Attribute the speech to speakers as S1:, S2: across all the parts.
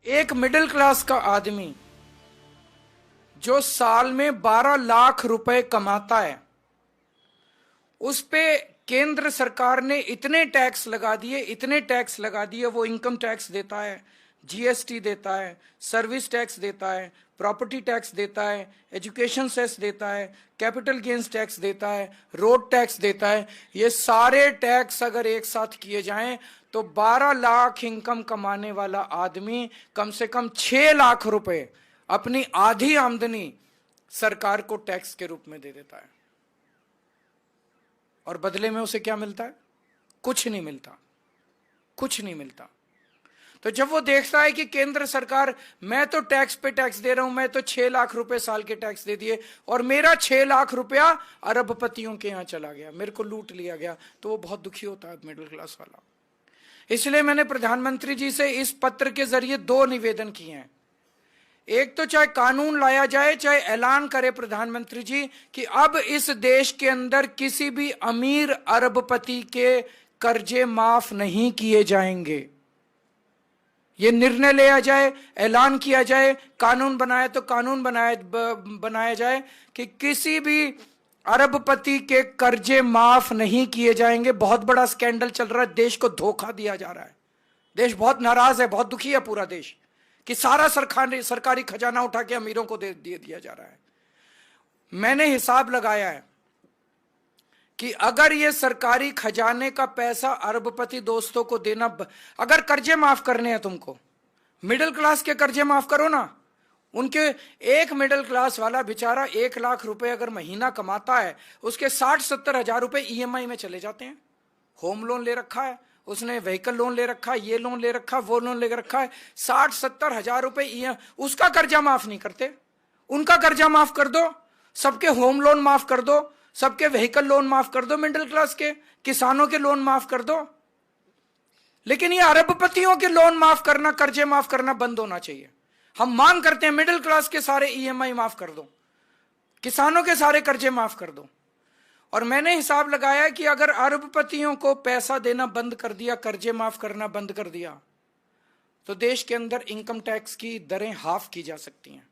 S1: एक middle class का आदमी जो साल में 12 लाख रुपए कमाता है, उस पे केंद्र सरकार ने इतने टैक्स लगा दिए, वो इनकम टैक्स देता है, जीएसटी देता है, सर्विस टैक्स देता है, प्रॉपर्टी टैक्स देता है, एजुकेशन सेस देता है, कैपिटल गेन्स टैक्स देता है, रोड टैक्स देता है। ये सारे टैक्स अगर एक साथ किए जाएं तो 12 लाख इनकम कमाने वाला आदमी कम से कम 6 लाख रुपए अपनी आधी आमदनी सरकार को टैक्स के रूप में दे देता है। और बदले में उसे क्या मिलता है? कुछ नहीं मिलता, कुछ नहीं मिलता। तो जब वो देखता है कि केंद्र सरकार, मैं तो टैक्स पे टैक्स दे रहा हूं, मैं तो 6 लाख रुपए साल के टैक्स दे दिए और मेरा 6 लाख रुपया अरबपतियों के यहां चला गया, मेरे को लूट लिया गया, तो वो बहुत दुखी होता है मिडिल क्लास वाला। इसलिए मैंने प्रधानमंत्री जी से इस पत्र के जरिए 2 निवेदन किए हैं। एक तो चाहे कानून लाया जाए, चाहे ऐलान करे प्रधानमंत्री जी कि अब इस देश के अंदर किसी भी अमीर अरबपति के कर्जे माफ नहीं किए जाएंगे। ये निर्णय लिया जाए, ऐलान किया जाए, कानून बनाए तो कानून बनाया जाए कि किसी भी अरबपति के कर्जे माफ नहीं किए जाएंगे। बहुत बड़ा स्कैंडल चल रहा है, देश को धोखा दिया जा रहा है, देश बहुत नाराज है, बहुत दुखी है पूरा देश कि सारा सरकारी खजाना उठा के अमीरों को दे दिया जा रहा है। मैंने हिसाब लगाया है कि अगर ये सरकारी खजाने का पैसा अरबपति दोस्तों को देना, अगर कर्जे माफ करने हैं तुमको, मिडिल क्लास के कर्जे माफ करो ना। उनके एक मिडिल क्लास वाला बेचारा 1 लाख रुपए अगर महीना कमाता है, उसके 60-70 हजार रुपए ईएमआई में चले जाते हैं। होम लोन ले रखा है उसने, व्हीकल लोन ले रखा है, ये लोन ले रखा है, वो लोन ले रखा है, 60-70 हजार रुपए उसका कर्जा माफ नहीं करते। उनका कर्जा माफ कर दो, सबके होम लोन माफ कर दो, सबके व्हीकल लोन माफ कर दो, मिडिल क्लास के किसानों के लोन माफ कर दो। लेकिन ये अरबपतियों के लोन माफ करना, कर्जे माफ करना बंद होना चाहिए। हम मांग करते हैं मिडिल क्लास के सारे ईएमआई माफ कर दो, किसानों के सारे कर्जे माफ कर दो। और मैंने हिसाब लगाया कि अगर अरबपतियों को पैसा देना बंद कर दिया, कर्जे माफ करना बंद कर दिया, तो देश के अंदर इनकम टैक्स की दरें हाफ की जा सकती हैं।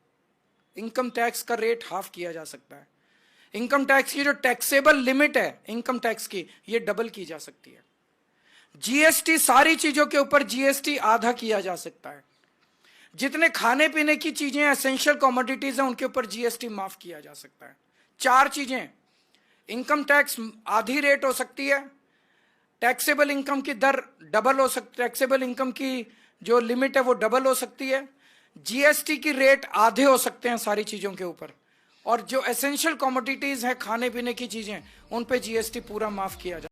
S1: इनकम टैक्स का रेट हाफ किया जा सकता है। इनकम टैक्स की जो टैक्सेबल लिमिट है इनकम टैक्स की, ये डबल की जा सकती है। जीएसटी, सारी चीजों के ऊपर जीएसटी आधा किया जा सकता है। जितने खाने पीने की चीजें एसेंशियल कमोडिटीज हैं उनके ऊपर जीएसटी माफ किया जा सकता है। 4 चीजें, इनकम टैक्स आधी रेट हो सकती है, टैक्सेबल इनकम की दर डबल हो सकती है, टैक्सेबल इनकम की जो लिमिट है वो डबल हो सकती है, जीएसटी की रेट आधे हो सकते हैं सारी चीजों के ऊपर, और जो एसेंशियल कमोडिटीज हैं खाने पीने की चीजें उन पे जीएसटी पूरा माफ किया जाए।